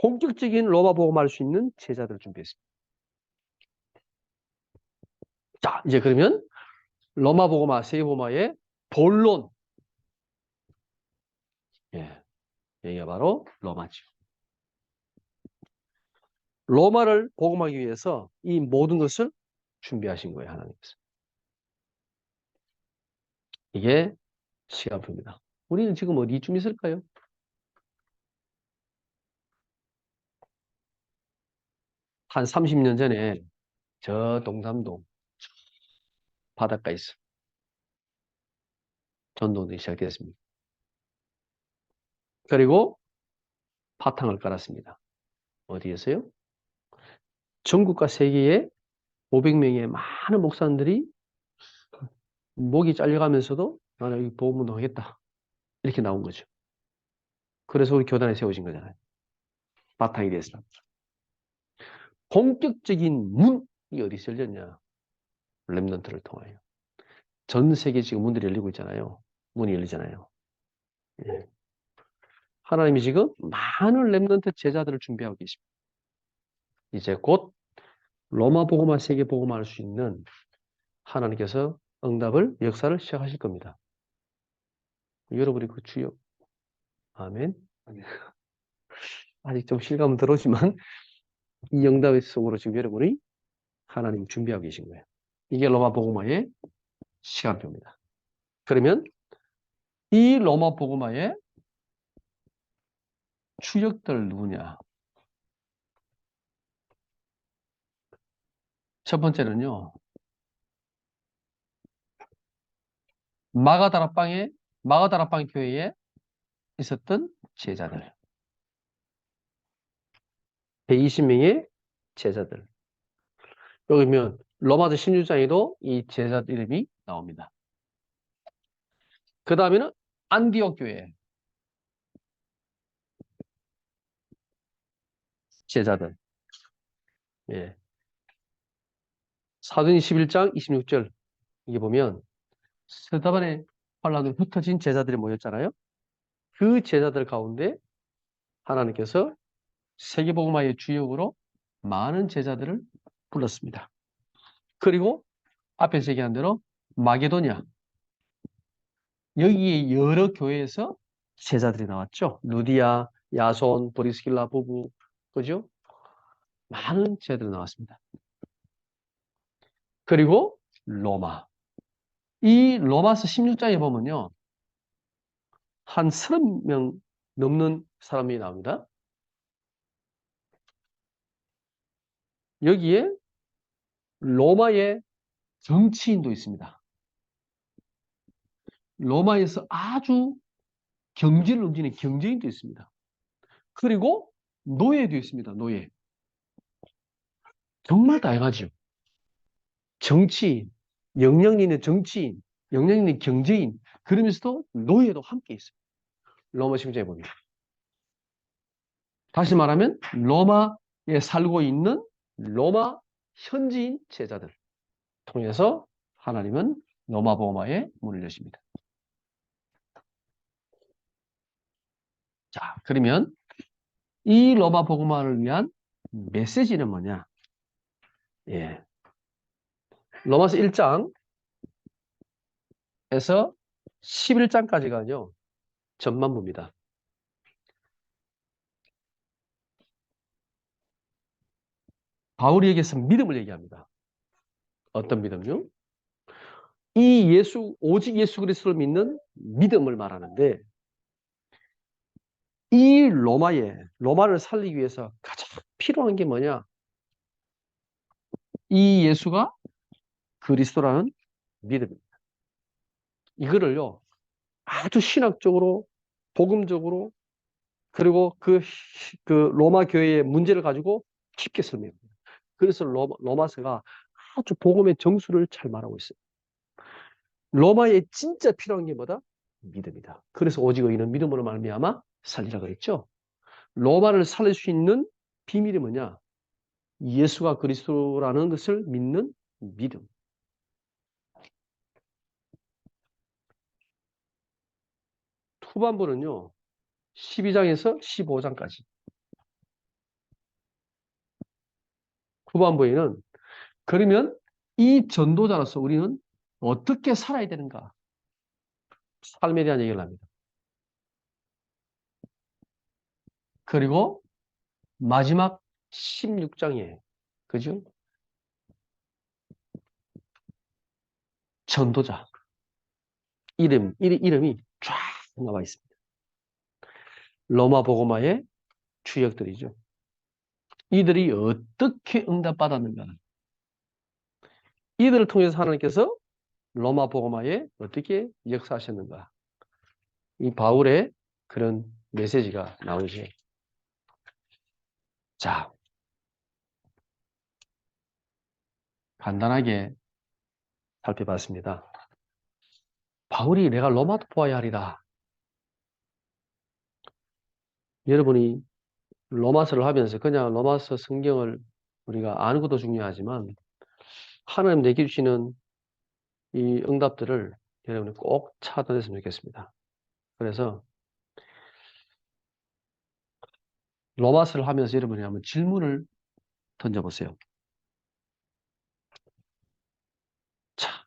본격적인 로마 복음화를 할 수 있는 제자들을 준비했습니다. 자, 이제 그러면 로마 복음화, 세계 복음화의 본론. 예, 여기가 바로 로마죠. 로마를 복음하기 위해서 이 모든 것을 준비하신 거예요, 하나님께서. 이게 시간표입니다. 우리는 지금 어디쯤 있을까요? 한 30년 전에 저 동삼동 바닷가에 있어. 전도들이 시작됐습니다. 그리고 바탕을 깔았습니다. 어디에서요? 전국과 세계에 500명의 많은 목사님들이 목이 잘려가면서도 나는 이 복음운동 하겠다. 이렇게 나온 거죠. 그래서 우리 교단에 세워진 거잖아요. 바탕이 됐습니다. 본격적인 문이 어디서 열렸냐? 렘넌트를 통하여. 전 세계 지금 문들이 열리고 있잖아요. 문이 열리잖아요. 예. 하나님이 지금 많은 렘넌트 제자들을 준비하고 계십니다. 이제 곧 로마 복음화, 세계 복음화 할 수 있는 하나님께서 응답을, 역사를 시작하실 겁니다. 여러분이 그 주여. 아멘. 아직 좀 실감은 들어오지만 이 응답의 속으로 지금 여러분이 하나님 준비하고 계신 거예요. 이게 로마 복음화의 시간표입니다. 그러면 이 로마 복음화의 주역들 누구냐? 첫 번째는요. 마가다라방 교회에 있었던 제자들. 120명의 제자들. 여기면 로마서 16장에도 이 제자들 이름이 나옵니다. 그 다음에는 안디옥 교회 제자들. 예. 사도행전 11장 26절 이게 보면 스데반의 환란으로 흩어진 제자들이 모였잖아요. 그 제자들 가운데 하나님께서 세계복음화의 주역으로 많은 제자들을 불렀습니다. 그리고 앞에서 얘기한 대로 마게도냐 여기에 여러 교회에서 제자들이 나왔죠. 루디아, 야손, 브리스길라 부부 그죠? 많은 제자들이 나왔습니다. 그리고 로마. 이 로마서 16장에 보면요. 한 30명 넘는 사람이 나옵니다. 여기에 로마의 정치인도 있습니다. 로마에서 아주 경제를 움직이는 경제인도 있습니다. 그리고 노예도 있습니다. 노예. 정말 다양하죠. 정치인, 영향력 있는 정치인, 영향력 있는 경제인, 그러면서도 노예도 함께 있어요. 로마 심장에 보면. 다시 말하면 로마에 살고 있는 로마 현지인 제자들 통해서 하나님은 로마 복음화의 문을 여십니다. 자, 그러면 이 로마 복음화를 위한 메시지는 뭐냐? 예. 로마서 1장에서 11장까지가요. 전반부입니다. 바울이 여기서 믿음을 얘기합니다. 어떤 믿음요? 오직 예수 그리스도를 믿는 믿음을 말하는데, 이 로마를 살리기 위해서 가장 필요한 게 뭐냐? 이 예수가 그리스도라는 믿음입니다. 이거를요, 아주 신학적으로, 복음적으로, 그리고 그 로마 교회의 문제를 가지고 깊게 설명합니다. 그래서 로마서가 아주 복음의 정수를 잘 말하고 있어요. 로마에 진짜 필요한 게 뭐다? 믿음이다. 그래서 오직 의인은 믿음으로 말미암아 살리라 그랬죠. 로마를 살릴 수 있는 비밀이 뭐냐? 예수가 그리스도라는 것을 믿는 믿음. 후반부는요, 12장에서 15장까지. 후반부에는 그러면 이 전도자로서 우리는 어떻게 살아야 되는가? 삶에 대한 얘기를 합니다. 그리고 마지막 16장에, 그죠? 전도자. 이름이 쫙 나와 있습니다. 로마 복음화의 주역들이죠. 이들이 어떻게 응답받았는가? 이들을 통해서 하나님께서 로마 복음화에 어떻게 역사하셨는가? 이 바울의 그런 메시지가 나오죠. 자, 간단하게 살펴봤습니다. 바울이 내가 로마도 보아야 하리라. 여러분이 로마서를 하면서 그냥 로마서 성경을 우리가 아는 것도 중요하지만 하나님 내게 주시는 이 응답들을 여러분이 꼭 찾아냈으면 좋겠습니다. 그래서 로마서를 하면서 여러분이 한번 질문을 던져보세요. 자,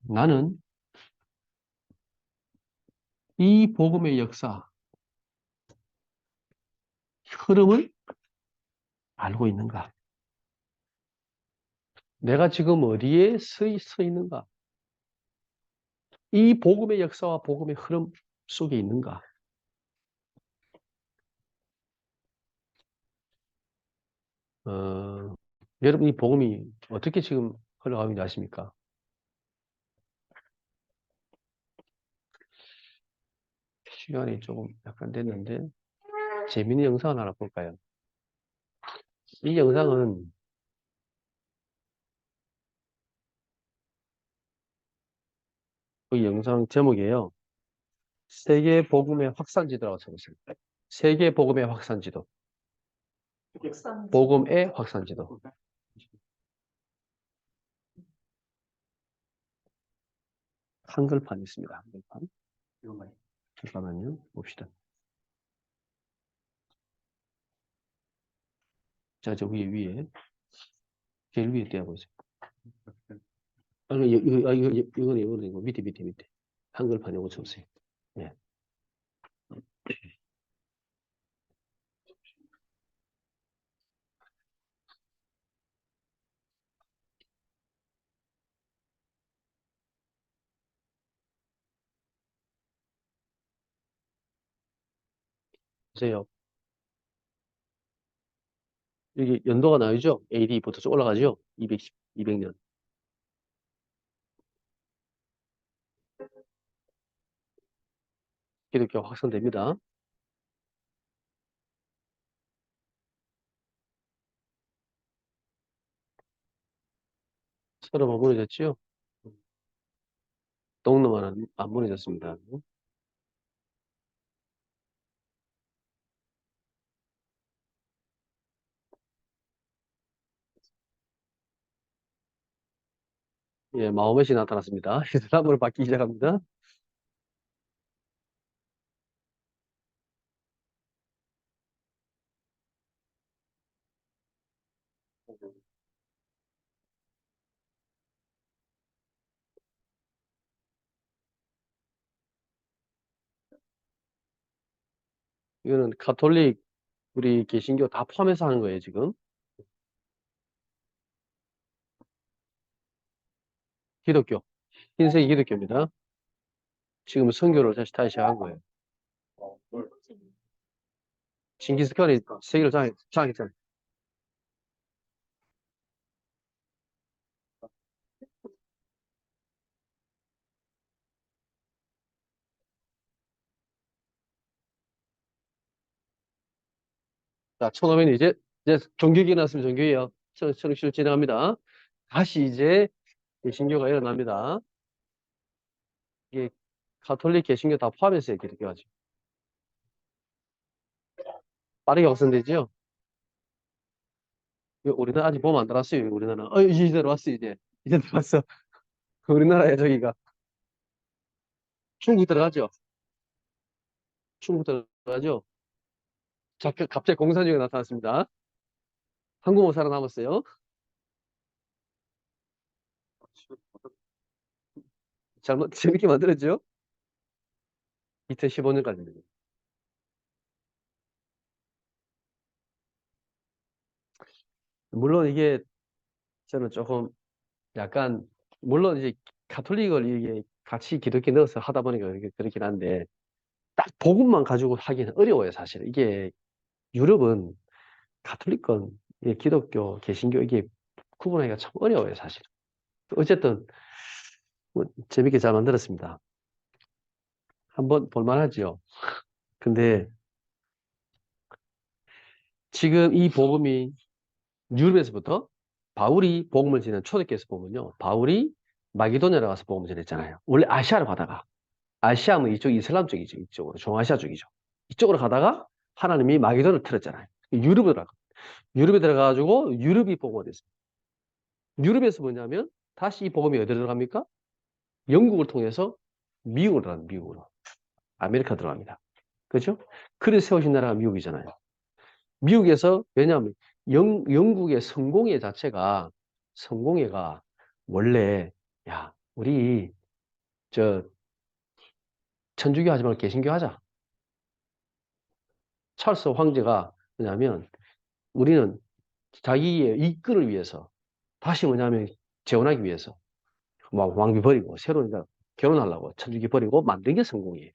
나는 이 복음의 역사, 흐름을 알고 있는가? 내가 지금 어디에 서 있는가? 이 복음의 역사와 복음의 흐름 속에 있는가? 어, 여러분 이 복음이 어떻게 지금 흘러가고 있는지 아십니까? 시간이 조금 약간 됐는데 재미있는 영상을 하나 볼까요? 이 영상은 그 영상 제목이에요. 세계 복음의 확산지도라고 적었어요. 세계 복음의 확산지도. 복음의 확산지도. 한글판이 있습니다. 한글판. 잠깐만요. 봅시다. 자, 저 위에. 제일 위에 떼어보세요. 이거 밑에. 한글판 요거 적으세요. 네. 보세요. 여기 연도가 나오죠? AD부터 쭉 올라가죠? 200년. 기독교 확산됩니다. 서로 무너졌죠? 동로만 안 무너졌습니다. 예, 마호멧이 나타났습니다. 이슬람으로 바뀌기 시작합니다. 이거는 가톨릭, 우리 개신교 다 포함해서 하는 거예요, 지금. 기독교. 흰색이 기독교입니다. 지금 선교를 다시 시작한 거예요. 징기스칸이 세계를 장악했잖아요. 자, 1500년 이제 종교기 나왔으면 종교예요. 청실 진행합니다. 다시 이제 개신교가 일어납니다. 이게 가톨릭, 개신교 다 포함해서 기독교가죠. 빠르게 확산되죠. 우리나라 아직 보면 안 들어왔어요. 우리나라. 이제 들어왔어 이제. 이제 들어왔어. 우리나라에 저기가 중국 들어가죠. 중국 들어가죠. 자, 갑자기 공산주의가 나타났습니다. 한국만 살아남았어요. 재밌게 만들었죠? 2015년까지입니다. 물론 이게 저는 조금 약간, 물론 이제 가톨릭을 이게 같이 기독교 넣어서 하다 보니까 그렇긴 한데, 딱 복음만 가지고 하기는 어려워요, 사실. 이게 유럽은 가톨릭건, 이게 기독교, 개신교, 이게 구분하기가 참 어려워요, 사실. 어쨌든, 뭐 재밌게 잘 만들었습니다. 한번 볼만하죠. 근데 지금 이 복음이 유럽에서부터 바울이 복음을 전한 초대교회에서 보면요. 바울이 마게도냐로 가서 복음을 전했잖아요. 원래 아시아로 가다가, 아시아면 이쪽 이슬람 쪽이죠. 이쪽으로, 중아시아 쪽이죠. 이쪽으로 가다가 하나님이 마게도를 틀었잖아요. 유럽에 들어가가지고 유럽이 복음화 됐어요. 유럽에서 뭐냐면 다시 이 복음이 어디로 들어갑니까? 영국을 통해서 미국으로 들어갑니다. 미국으로. 아메리카 들어갑니다. 그렇죠? 그래서 세우신 나라가 미국이잖아요. 미국에서, 왜냐하면 영국의 성공회 자체가, 성공회가 원래, 야, 우리 저 천주교 하지 말고 개신교 하자. 찰스 황제가 뭐냐면 우리는 자기의 이권을 위해서, 다시 뭐냐면 재혼하기 위해서 막 왕비 버리고 새로 이제 결혼하려고 천주교 버리고 만든 게 성공이에요.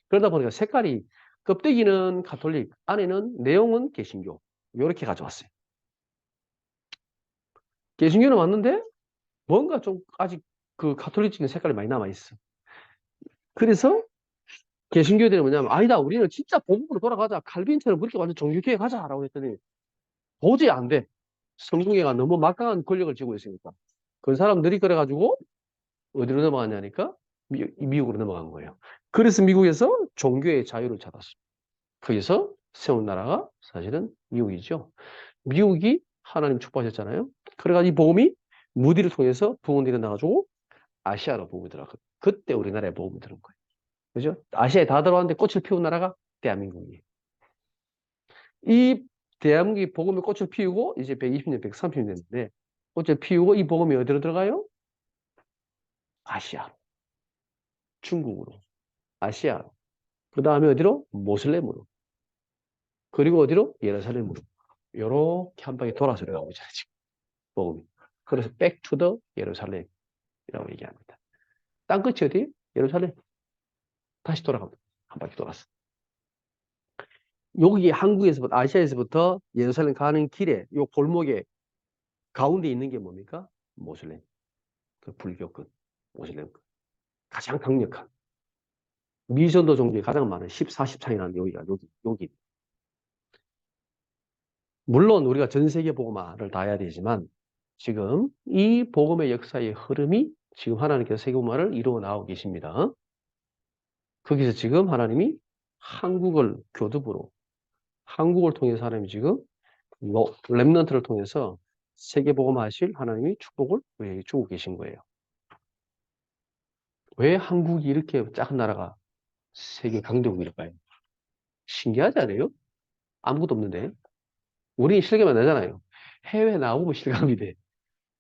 그러다 보니까 색깔이, 껍데기는 가톨릭, 안에는 내용은 개신교, 이렇게 가져왔어요. 개신교는 왔는데 뭔가 좀 아직 그 가톨릭적인 색깔이 많이 남아있어. 그래서 개신교들이 뭐냐면, 아니다, 우리는 진짜 복음으로 돌아가자. 칼빈처럼 그렇게 완전 종교개혁 하자라고 했더니 도저히 안 돼. 성공회가 너무 막강한 권력을 쥐고 있으니까. 그 사람들이 그래가지고 어디로 넘어갔냐니까 미국으로 넘어간 거예요. 그래서 미국에서 종교의 자유를 찾았어요. 거기서 세운 나라가 사실은 미국이죠. 미국이 하나님 축복하셨잖아요. 그래가지고 이 복음이 무디를 통해서 부흥되어 나가지고 아시아로 복음이 들어갔거든요. 그때 우리나라에 복음이 들어온 거예요. 그죠? 아시아에 다 들어왔는데 꽃을 피운 나라가 대한민국이에요. 이 대한민국이 복음의 꽃을 피우고 이제 120년, 130년 됐는데 꽃을 피우고 이 복음이 어디로 들어가요? 아시아로, 중국으로, 아시아로. 그 다음에 어디로? 모슬렘으로. 그리고 어디로? 예루살렘으로. 요렇게 한 바퀴 돌아서 들어가고 있잖아요, 지금. 복음이. 그래서 back to the 예루살렘이라고 얘기합니다. 땅끝이 어디? 예루살렘. 다시 돌아갑니다. 한 바퀴 돌아서. 여기 한국에서부터, 아시아에서부터 예루살렘 가는 길에, 요 골목에 가운데 있는 게 뭡니까? 모슬렘. 그 불교권, 모슬렘권. 가장 강력한. 미전도 종교에 가장 많은 14, 14이 나는 여기가, 여기. 물론 우리가 전 세계 복음화를 다 해야 되지만 지금 이 복음의 역사의 흐름이 지금 하나님께서 세계 복음화를 이루어 나오고 계십니다. 거기서 지금 하나님이 한국을 교두부로, 한국을 통해서 하나님이 지금 렘넌트를 통해서 세계 복음화하실 하나님이 축복을 우리에게 주고 계신 거예요. 왜 한국이 이렇게 작은 나라가 세계 강대국일까요? 신기하지 않아요? 아무것도 없는데. 우리 실감이 나잖아요. 해외 나오면 실감이 돼.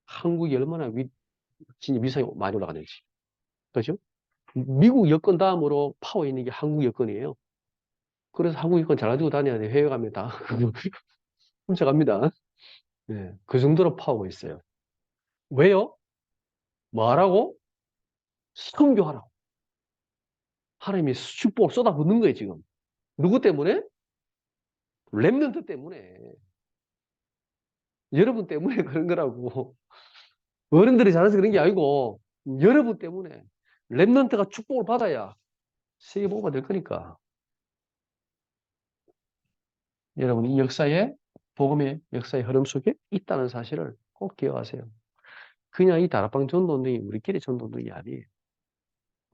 한국이 얼마나 진짜 위상이 많이 올라가는지. 그렇죠? 미국 여권 다음으로 파워 있는 게 한국 여권이에요. 그래서 한국 여권 잘 가지고 다녀야 돼. 해외 가면 다 훔쳐갑니다. 네, 그 정도로 파워가 있어요. 왜요? 뭐하라고? 선교하라고. 하나님이 축복을 쏟아붓는 거예요, 지금. 누구 때문에? 렘넌트 때문에. 여러분 때문에 그런 거라고. 어른들이 잘해서 그런 게 아니고 여러분 때문에 렘넌트가 축복을 받아야 세계복음화 될 거니까. 여러분 이 역사에 복음의 역사의 흐름 속에 있다는 사실을 꼭 기억하세요. 그냥 이 다락방 전도운동이 우리끼리 전도운동이 아니에요.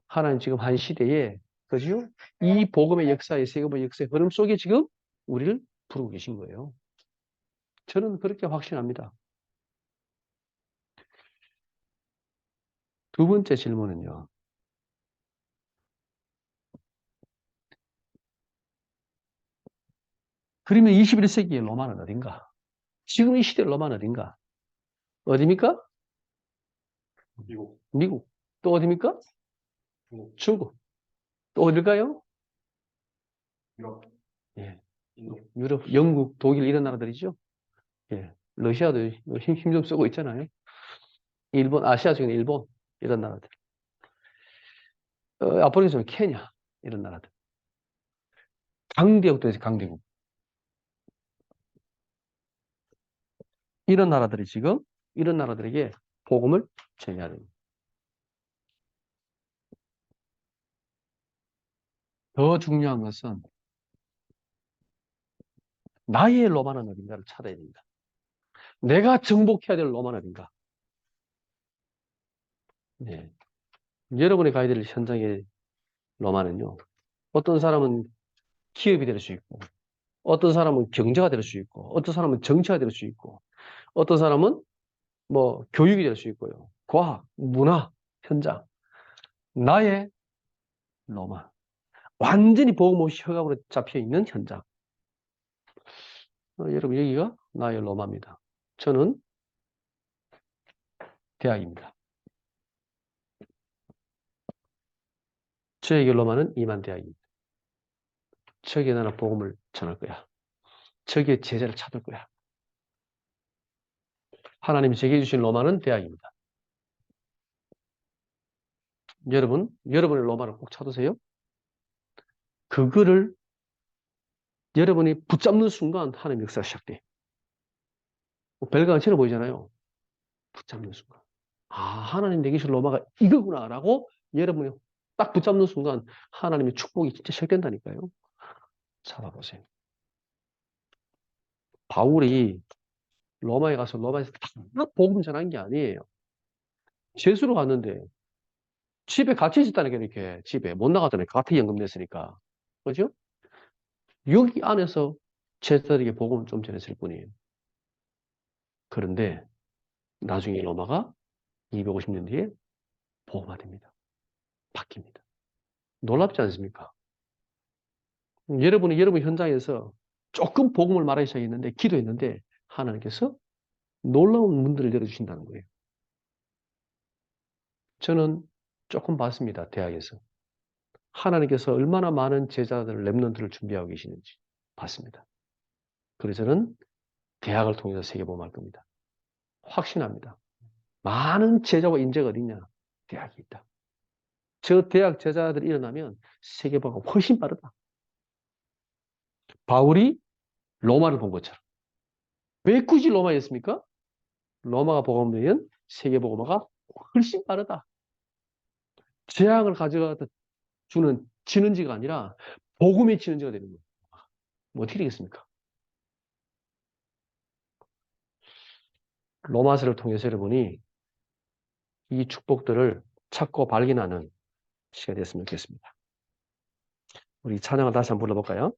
하나님 지금 한 시대에 그죠? 이 복음의 역사의 세계복음의 역사의 흐름 속에 지금 우리를 부르고 계신 거예요. 저는 그렇게 확신합니다. 두 번째 질문은요. 그러면 21세기의 로마는 어딘가? 지금 이 시대의 로마는 어딘가? 어디입니까? 미국, 미국. 또 어디입니까? 중국, 중국. 또 어딜까요? 유럽, 예. 인도. 유럽, 영국, 독일 이런 나라들이죠. 예. 러시아도 힘 좀 쓰고 있잖아요. 일본, 아시아 중에 일본 이런 나라들. 아프리카에서는 케냐 이런 나라들. 강대국도 있어요. 강대국. 이런 나라들이 지금 이런 나라들에게 복음을 전해야 됩니다. 더 중요한 것은 나의 로마는 어딘가를 찾아야 됩니다. 내가 정복해야 될 로마는 어딘가. 네. 여러분이 가야 될 현장의 로마는요. 어떤 사람은 기업이 될 수 있고, 어떤 사람은 경제가 될 수 있고, 어떤 사람은 정치가 될 수 있고, 어떤 사람은 뭐 교육이 될 수 있고요. 과학, 문화, 현장. 나의 로마. 완전히 복음 없이 혈갑으로 잡혀 있는 현장. 여러분 여기가 나의 로마입니다. 저는 대학입니다. 저에게 로마는 이만 대학입니다. 저에게 나는 복음을 전할 거야. 저에게 제자를 찾을 거야. 하나님이 제게 주신 로마는 대학입니다. 여러분의 로마를 꼭 찾으세요. 그거를 여러분이 붙잡는 순간 하나님 역사가 시작돼. 별거 안처럼 보이잖아요. 붙잡는 순간. 아, 하나님 내게 주신 로마가 이거구나라고 여러분이 딱 붙잡는 순간 하나님의 축복이 진짜 시작된다니까요. 잡아보세요. 바울이 로마에 가서 로마에서 다 복음 전한 게 아니에요. 제수로 갔는데 집에 갇혀 있었다니까 이렇게 집에 못 나갔잖아요. 가택 연금 냈으니까. 그죠? 여기 안에서 제자들에게 복음을 좀 전했을 뿐이에요. 그런데 나중에 로마가 250년 뒤에 복음화됩니다. 바뀝니다. 놀랍지 않습니까? 여러분이 여러분 현장에서 조금 복음을 말하기 시작했는데 기도했는데 하나님께서 놀라운 문들을 열어주신다는 거예요. 저는 조금 봤습니다. 대학에서. 하나님께서 얼마나 많은 제자들, 렘넌트를 준비하고 계시는지 봤습니다. 그래서 저는 대학을 통해서 세계복음할 겁니다. 확신합니다. 많은 제자와 인재가 어딨냐? 대학이 있다. 저 대학 제자들이 일어나면 세계복음가 훨씬 빠르다. 바울이 로마를 본 것처럼. 왜 굳이 로마였습니까? 로마가 복음되면 세계복음화가 훨씬 빠르다. 재앙을 가져다 주는 진원지가 아니라 복음의 진원지가 되는 거예요. 뭐 어떻게 되겠습니까? 로마서를 통해서 여러분이 이 축복들을 찾고 발견하는 시간이 됐으면 좋겠습니다. 우리 찬양을 다시 한번 불러볼까요?